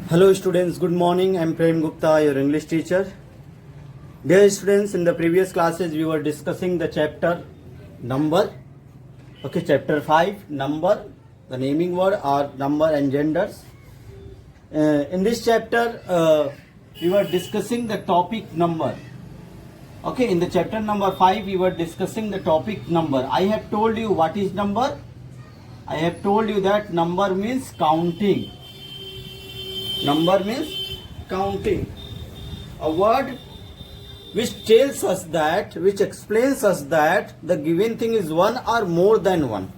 Hello students, good morning. I am Prem Gupta, your English teacher. Dear students, in the previous classes we were discussing the chapter number. Okay, chapter 5, number, the naming word or number and genders. In this chapter we were discussing the topic number. Okay, in the chapter number 5 we were discussing the topic number. I have told you what is number. I have told you that number means counting. Number means counting. A word which tells us that, which explains us that the given thing is one or more than one.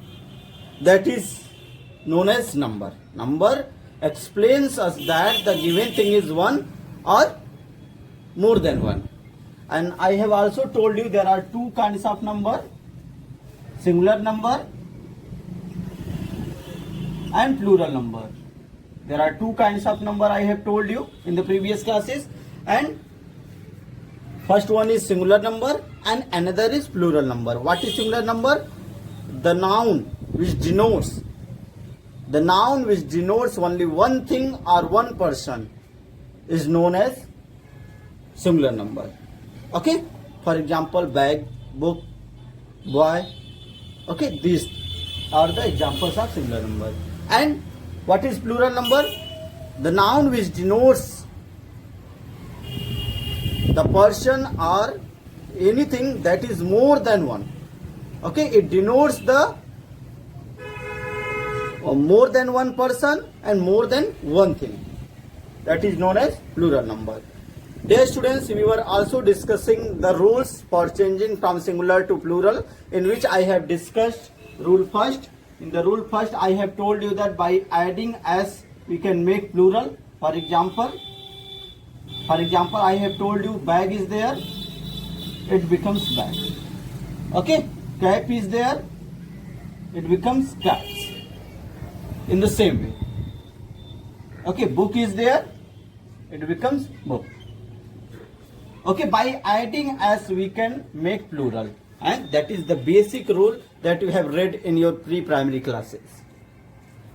That is known as number. Number explains us that the given thing is one or more than one. And I have also told you there are two kinds of number: singular number and plural number. There are two kinds of number I have told you in the previous classes, and first one is singular number and another is plural number. What is singular number? The noun which denotes only one thing or one person is known as singular number. Okay, for example, bag, book, boy. Okay, these are the examples of singular number. And what is plural number? The noun which denotes the person or anything that is more than one. Okay, it denotes the more than one person and more than one thing. That is known as plural number. Dear students, we were also discussing the rules for changing from singular to plural, in which I have discussed rule first. In the rule first, I have told you that by adding as we can make plural. For example, I have told you bag is there, it becomes bag. Okay, cap is there, it becomes caps. In the same way. Okay, book is there, it becomes book. Okay, by adding as we can make plural, and that is the basic rule that you have read in your pre-primary classes.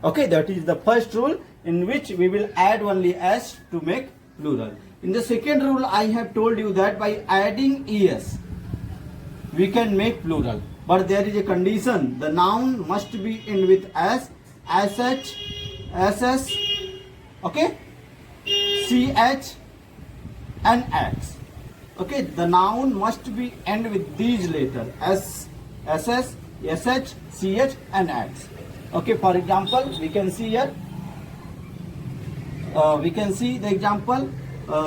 Okay, that is the first rule, in which we will add only as to make plural. In the second rule, I have told you that by adding es we can make plural, but there is a condition: the noun must be end with as, sh, ss, okay, ch and x. Okay, the noun must be end with these letters: s, ss, sh, ch and x. Okay, for example, we can see here, we can see the example.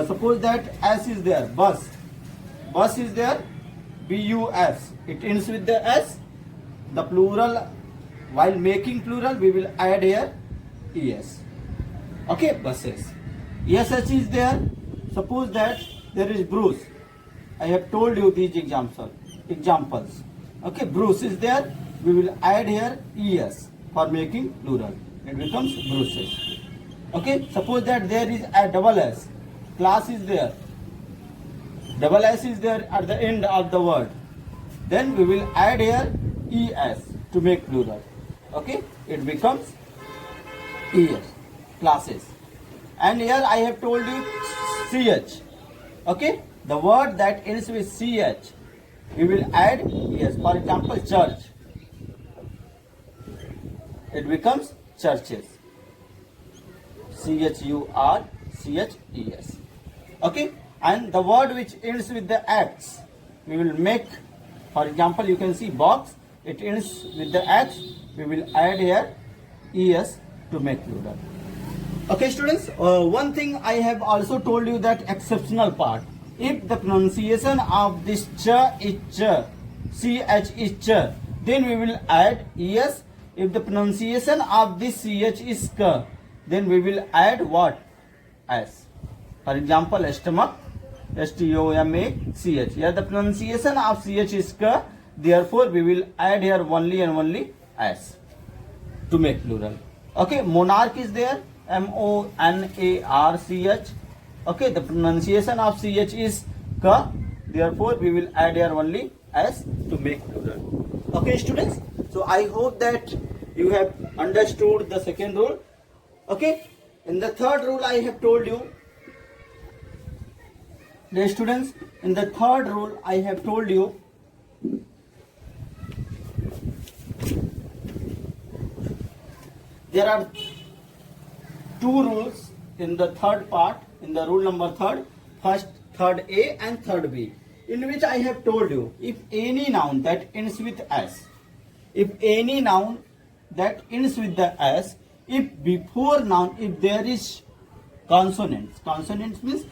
Suppose that s is there, bus is there, bus, it ends with the s. The plural, while making plural, we will add here es. Okay, buses. Sh is there. Suppose that there is Bruce. I have told you these examples. Okay, Bruce is there. We will add here es for making plural. It becomes Bruces. Okay, suppose that there is a double s. Class is there. Double s is there at the end of the word. Then we will add here es to make plural. Okay, it becomes es, classes. And here I have told you ch. Okay, the word that ends with ch, we will add es. For example, church, it becomes churches. CHURCHES. Okay, and the word which ends with the x, we will make. For example, you can see box, it ends with the x, we will add here es to make plural. Okay, students, one thing I have also told you, that exceptional part. If the pronunciation of this ch is ch, ch is ch, then we will add es. If the pronunciation of this ch is k, then we will add what? S. For example, stomach, stomach. Here the pronunciation of ch is k, therefore we will add here only and only s to make plural. Okay, monarch is there, monarch. Okay, the pronunciation of ch is k, therefore we will add here only s to make plural. Okay, students, so I hope that you have understood the second rule. Okay, In the third rule I have told you, dear students, in the third rule I have told you, there are two rules in the third part, in the rule number third, first, third A and third B, in which I have told you, if any noun that ends with S, if any noun that ends with the S, if before noun, if there is consonants, consonants means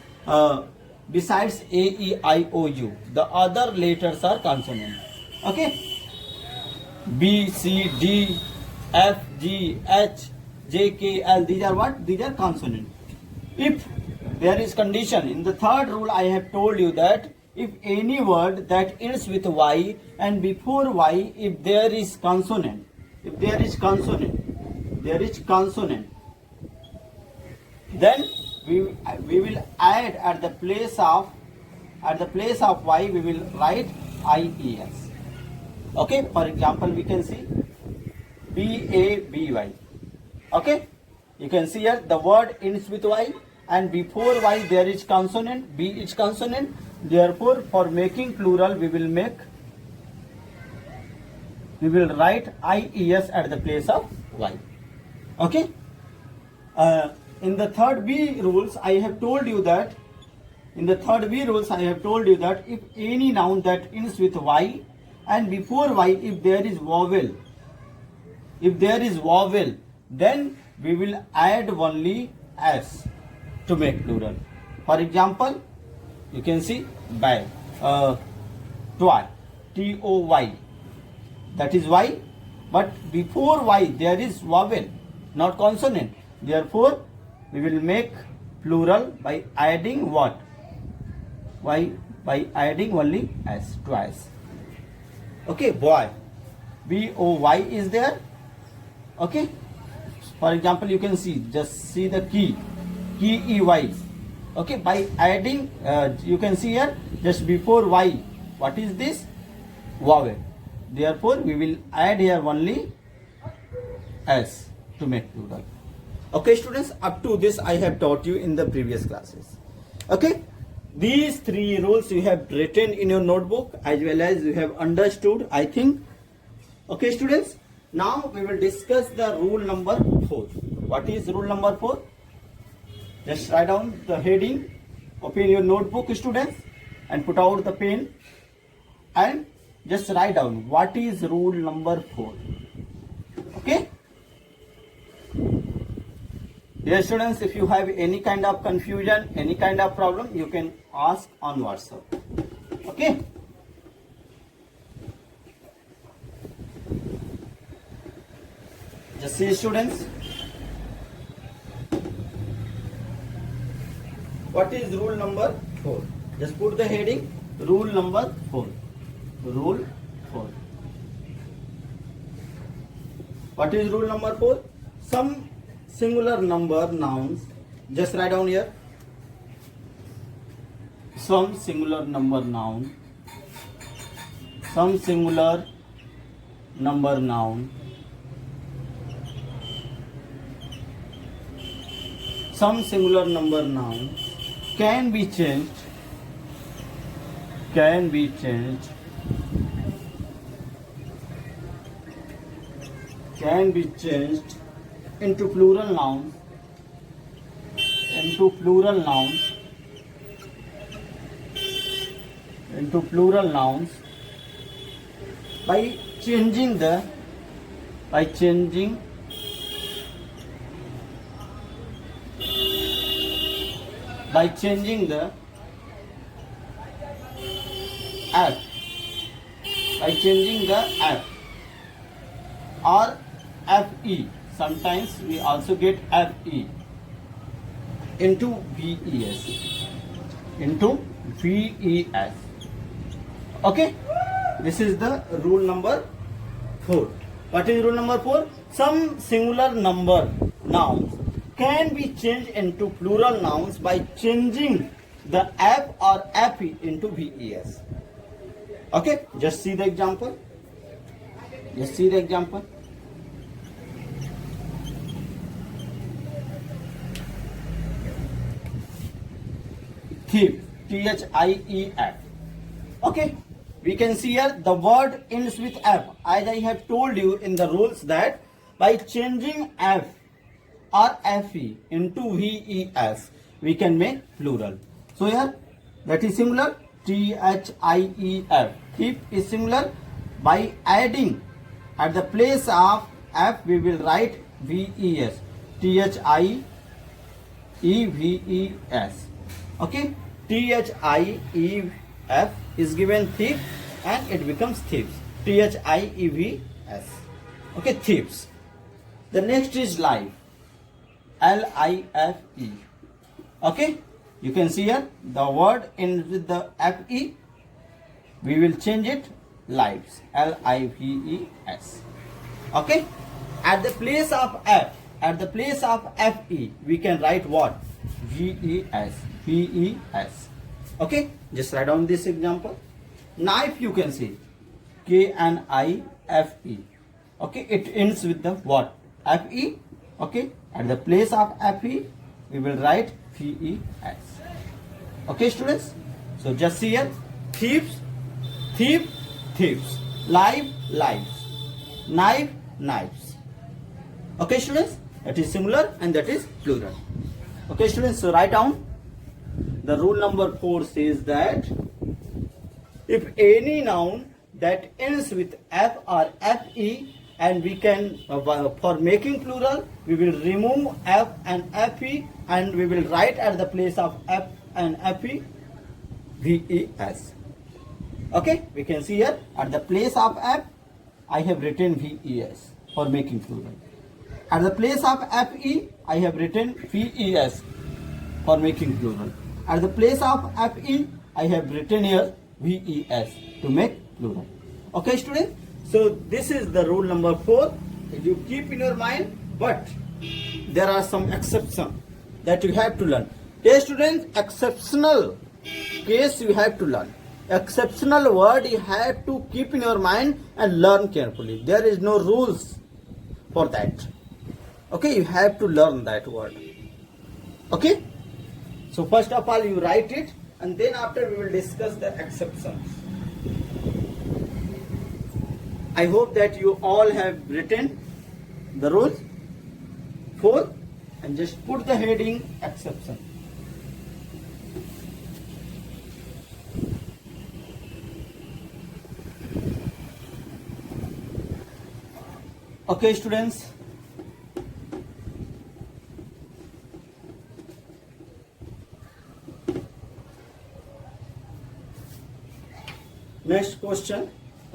besides A, E, I, O, U, the other letters are consonants. Okay? B, C, D, F, G, H, J, K, L, these are what? These are consonants. If there is condition, in the third rule I have told you that if any word that ends with Y and before Y, if there is consonant, if there is consonant, then we will add at the place of Y, we will write IES. Okay, for example, we can see BABY. Okay, you can see here the word ends with Y and before Y there is consonant, B is consonant. Therefore, for making plural, we will write IES at the place of Y. Okay. In the third B rules, I have told you that if any noun that ends with Y and before Y, if there is vowel, then we will add only S to make plural. For example, you can see by toy, TOY, that is Y, but before Y there is vowel, not consonant. Therefore, we will make plural by adding what? Y, by adding only S, twice. Okay, boy, BOY is there. Okay, for example, you can see, just see the key EY. Okay, by adding, you can see here, just before Y, what is this? Vowel. Therefore, we will add here only S to make plural. Okay, students, up to this I have taught you in the previous classes. Okay, these three rules you have written in your notebook as well as you have understood, I think. Okay, students, now we will discuss the rule number 4. What is rule number 4? Just write down the heading, open your notebook, students, and put out the pen and just write down what is rule number 4. Okay? Dear students, if you have any kind of confusion, any kind of problem, you can ask on WhatsApp. Okay? Just see, students. What is rule number 4? Just put the heading, rule number 4. Rule 4. What is rule number 4? Some singular number nouns, just write down here. Some singular number noun. Some singular number noun. Some singular number noun can be changed into plural nouns by changing the F, or FE. Sometimes we also get FE into VES. Okay, this is the rule number 4. What is rule number 4? Some singular number nouns can be changed into plural nouns by changing the F or FE into VES. Okay, just see the example. thief, thief. Okay, we can see here the word ends with f. As I have told you in the rules that by changing f or fe into ves, we can make plural. So here that is similar, thief. Thief is similar. By adding at the place of f, we will write ves, thievs. Okay, thief is given thief and it becomes thieves. Thievs. Okay, thieves. The next is life, life. Okay, you can see here the word ends with the fe. We will change it lives, lives. Okay, at the place of f, at the place of fe, we can write what? ves. Okay, just write down this example. Knife, you can see knife. Okay, it ends with the what? Fe. Okay, at the place of fe, we will write ves. Okay, students. So just see here: thieves, thief, thieves; life, lives; knife, knives. Okay, students. That is singular and that is plural. Okay, students. So write down. The rule number 4 says that if any noun that ends with f or fe, and we can for making plural, we will remove f and fe and we will write at the place of f and fe ves. Okay, we can see here at the place of f, I have written ves for making plural. At the place of fe, I have written ves for making plural. At the place of fe, I have written here ves to make plural. Okay, students. So this is the rule number 4. You keep in your mind, but there are some exceptions that you have to learn. Okay, students, exceptional case you have to learn. Exceptional word you have to keep in your mind and learn carefully. There is no rules for that. Okay, you have to learn that word. Okay. So first of all, you write it, and then after we will discuss the exceptions. I hope that you all have written the rules 4 and just put the heading exception. Okay, students. Next question,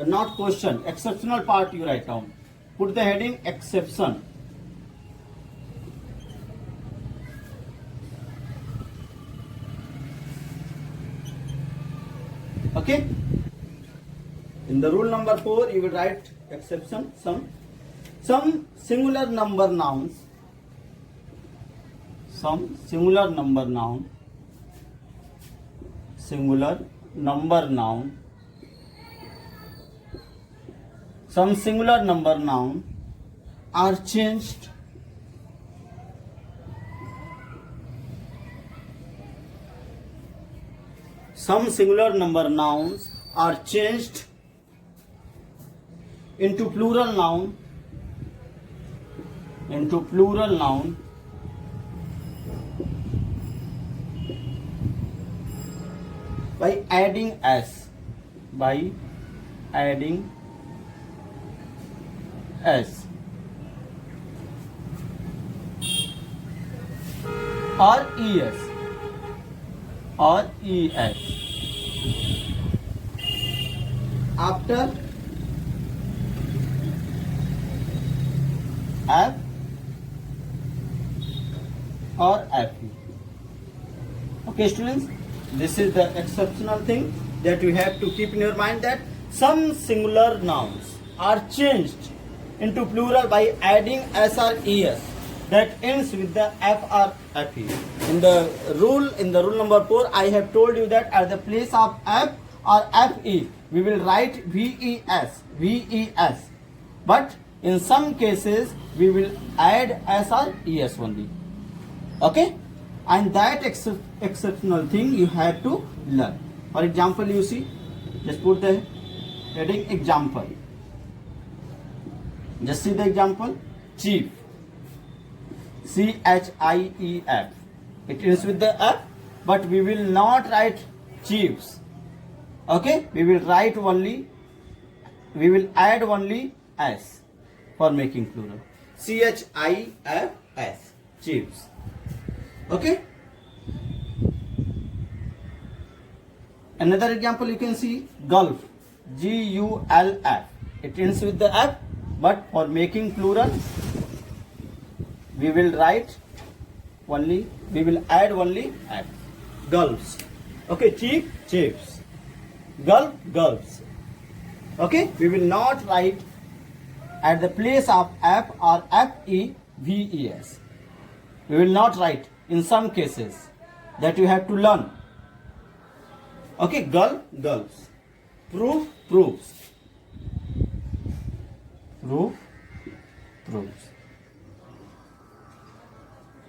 not question, exceptional part you write down. Put the heading exception. Okay. In the rule number 4, you will write exception. Some singular number nouns. Some singular number noun. Singular number noun. Some singular number noun are changed some singular number nouns are changed into plural noun by adding s or es after f or fe. Okay, students, this is the exceptional thing that you have to keep in your mind, that some singular nouns are changed into plural by adding s or es that ends with the f or fe. In the rule number 4, I have told you that at the place of f or fe, we will write ves. But in some cases, we will add s or es only. Okay? and that exceptional thing you have to learn. For example, you see, just put the heading example. Just see the example. Chief. CHIEF. It ends with the F, but we will not write chiefs. Okay, we will add only S for making plural. CHIFS. Chiefs. Okay. Another example you can see, Gulf. GULF. It ends with the F, but for making plural, we will add only F. Gulfs. Okay, chiefs. Gulfs. Okay, we will not write at the place of F or FEVES. We will not write in some cases that you have to learn. Okay, gulfs. Proofs. Proofs.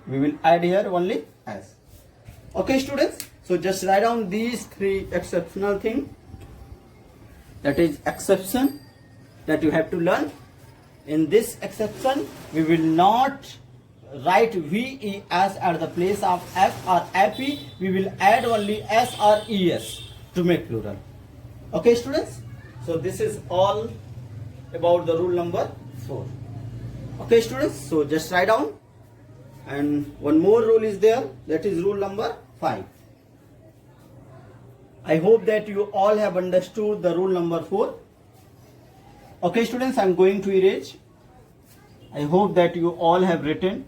We will add here only S. Okay, students. So just write down these three exceptional things. That is exception that you have to learn. In this exception, we will not write VES at the place of F or FE. We will add only S or ES to make plural. Okay, students. So this is all about the rule number 4. Okay, students. So just write down. And one more rule is there. That is rule number 5. I hope that you all have understood the rule number 4. Okay, students, I am going to erase. I hope that you all have written.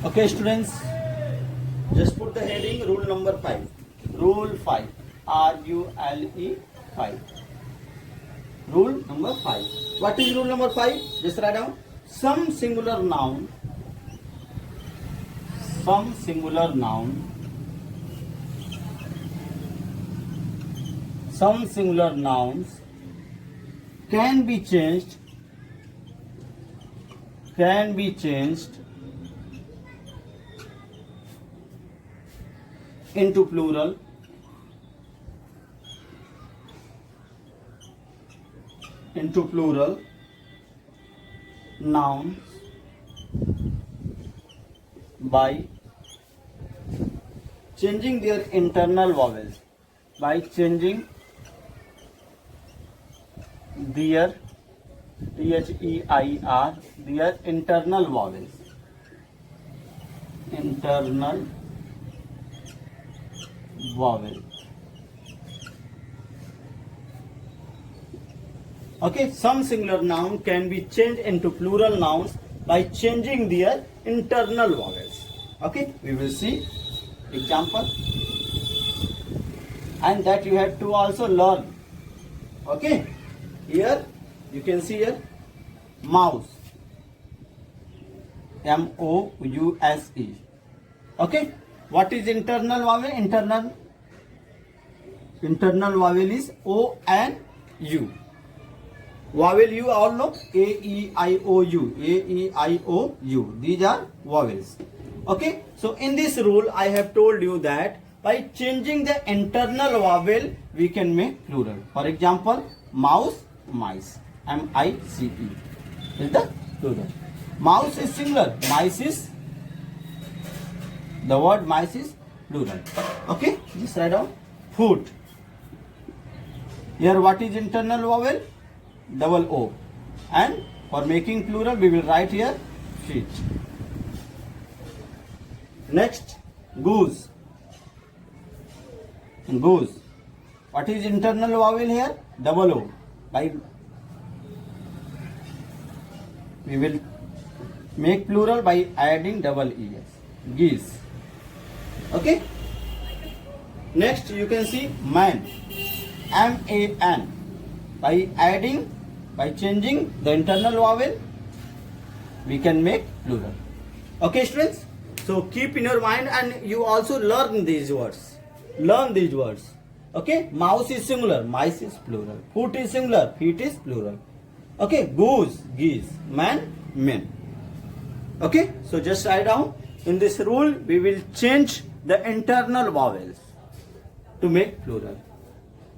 Okay, students, just put the heading rule number 5. Rule 5. RULE 5. Rule number 5. What is rule number 5? Just write down. Some singular nouns can be changed into plural nouns by changing their internal vowels. By changing their THEIR, their internal vowels. Internal vowel. Okay, some singular noun can be changed into plural nouns by changing their internal vowels. Okay, we will see example, and that you have to also learn. Okay, here you can see here mouse, MOUSE. Okay, what is internal vowel? Internal vowel is O and U. Vowel you all know, A-E-I-O-U. A-E-I-O-U. These are vowels. Okay, so in this rule I have told you that by changing the internal vowel we can make plural. For example, mouse, mice. M-I-C-E is the plural. Mouse is singular. The word mice is plural. Okay, just write down. Foot. Here what is internal vowel? Double O. And for making plural we will write here feet. Next, goose. Goose. What is internal vowel here? Double O. We will make plural by adding double ES. Geese. Okay. Next you can see man. M-A-N. By changing the internal vowel, we can make plural. Okay, students? So keep in your mind and you also learn these words. learn these words. Okay, mouse is singular, mice is plural. Foot is singular, feet is plural. Okay, goose, geese, man, men. Okay, so just write down. In this rule, we will change the internal vowels to make plural.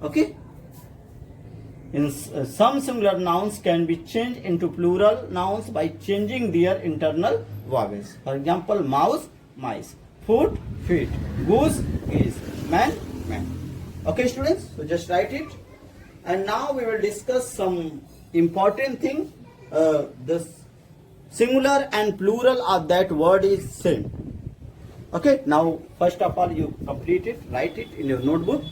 Okay. In some singular nouns can be changed into plural nouns by changing their internal vowels. For example, mouse, mice, foot, feet, goose, geese, man, man. Okay, students, so just write it. And now we will discuss some important thing. The singular and plural of that word is same. Okay, now first of all you complete it, write it in your notebook.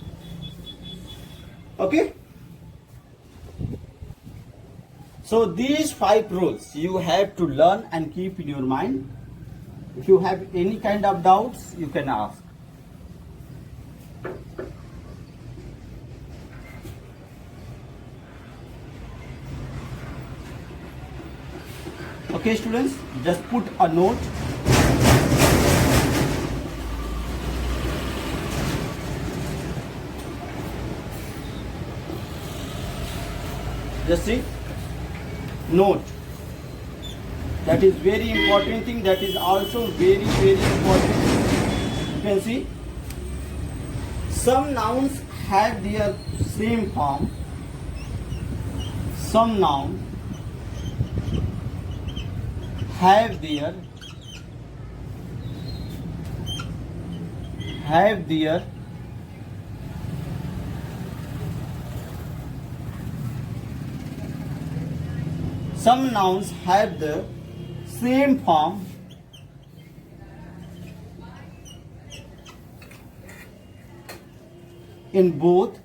Okay. So these 5 rules you have to learn and keep in your mind. If you have any kind of doubts, you can ask. Okay, students, just put a note. Just see, note. That is very important thing. That is also very, very important. You can see, some nouns have their same form. Some nouns have their some nouns have the same form in both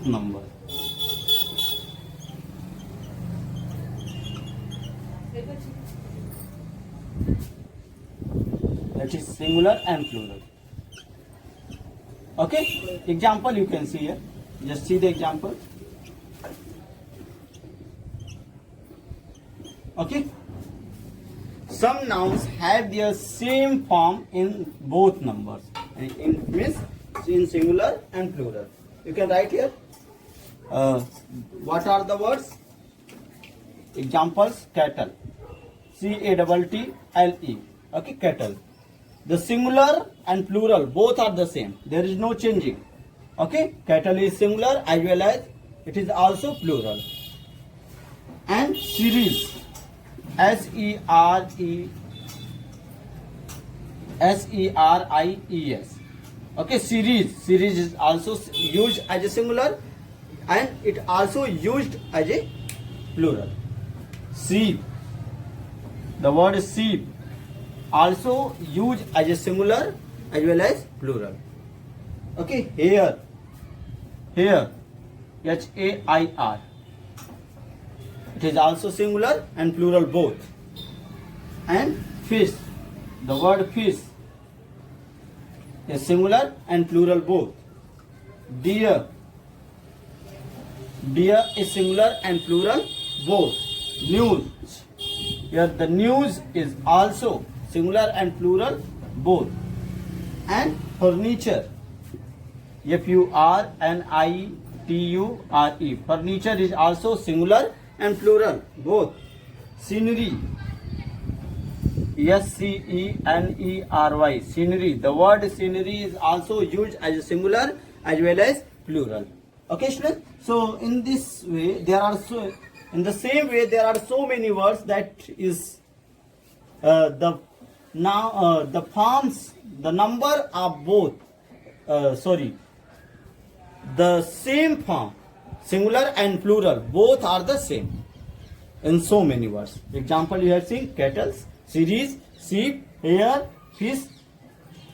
numbers. That is singular and plural. Okay, example you can see here. Just see the example. Okay, some nouns have their same form in both numbers. In means in singular and plural. You can write here. What are the words? Examples: cattle, CATTLE. Okay, cattle. The singular and plural both are the same. There is no changing. Okay, cattle is singular as well as it is also plural. And series, SERIES. Okay, series is also used as a singular and it also used as a plural. Sheep, the word sheep also used as a singular as well as plural. Okay, hare, HAIR, it is also singular and plural both. And fish, the word fish is singular and plural both. Deer is singular and plural both. News, here the news is also singular and plural both. And furniture, FURNITURE, furniture is also singular and plural both. Scenery, SCENERY, scenery, the word scenery is also used as a singular as well as plural. Okay, students, so in this way in the same way there are so many words that is the forms, the number of both the same form, singular and plural, both are the same in so many words. Example you have seen: cattle, series, sheep, hare, fish,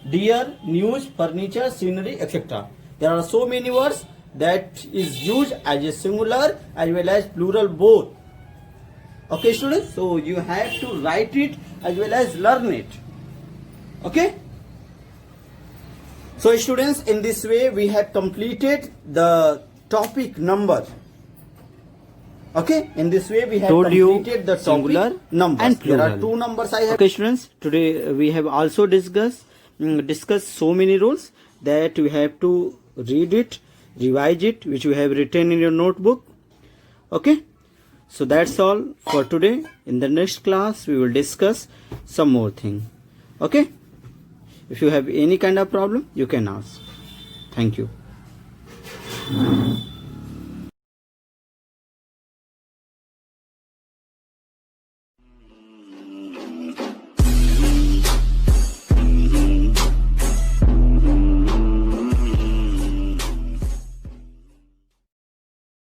deer, news, furniture, scenery, etc. There are so many words that is used as a singular as well as plural both. Okay, students, so you have to write it as well as learn it. Okay. So students, in this way we have completed the topic number. Okay, in this way we have completed the singular topic numbers. and plural. There are 2 numbers I have. Okay, students, today we have also discussed discuss so many rules that you have to read it, revise it, which you have written in your notebook. Okay, so that's all for today. In the next class we will discuss some more thing. Okay, if you have any kind of problem you can ask. Thank you.